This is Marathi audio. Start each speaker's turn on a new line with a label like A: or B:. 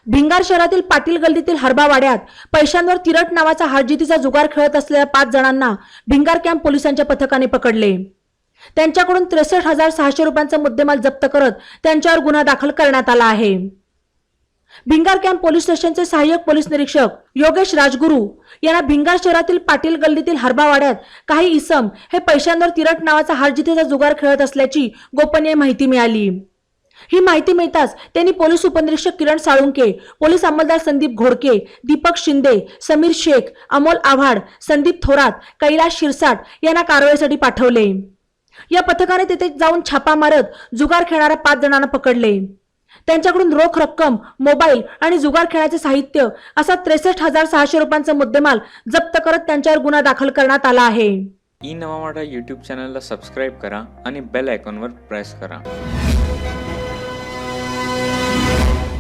A: भिंगार शहरातील पाटील गल्लीतील हरबावाड्यात पैशांवर तिरट नावाचा हारजीतीचा जुगार खेळत असलेल्या 5 जणांना भिंगार कॅम्प पोलिसांच्या पथकाने पकडले। त्यांच्याकडून 63,600 रुपयांचा मुद्देमाल जप्त करत त्यांच्यावर गुन्हा दाखल करण्यात आला आहे। भिंगार कॅम्प पोलीस स्टेशनचे सहाय्यक पोलीस निरीक्षक योगेश राजगुरू यांना भिंगार शहरातील पाटील गल्लीतील हरबावाड्यात काही इसम हे पैशांवर तिरट नावाचा हारजीतीचा जुगार खेळत असल्याची गोपनीय माहिती मिळाली। ही माहिती मिळताच त्यांनी पोलीस उपनिरीक्षक किरण साळुंके, पोलीस अंमलदार संदीप घोडके, दीपक शिंदे, समीर शेख, अमोल आव्हाड, संदीप थोरात, कैलास शिरसाट यांना कारवाईसाठी पाठवले। या पथकाने तेथे जाऊन छापा मारत जुगार खेळणाऱ्या 5 जणांना पकडले। त्यांच्याकडून रोख रक्कम, मोबाईल आणि जुगार खेळण्याचे साहित्य असा 63,600 रुपयांचा मुद्देमाल जप्त करत त्यांच्यावर गुन्हा दाखल करण्यात आला आहे।
B: ई नवा मराठा यूट्यूब चॅनलला सबस्क्राईब करा आणि बेल आयकॉनवर प्रेस करा।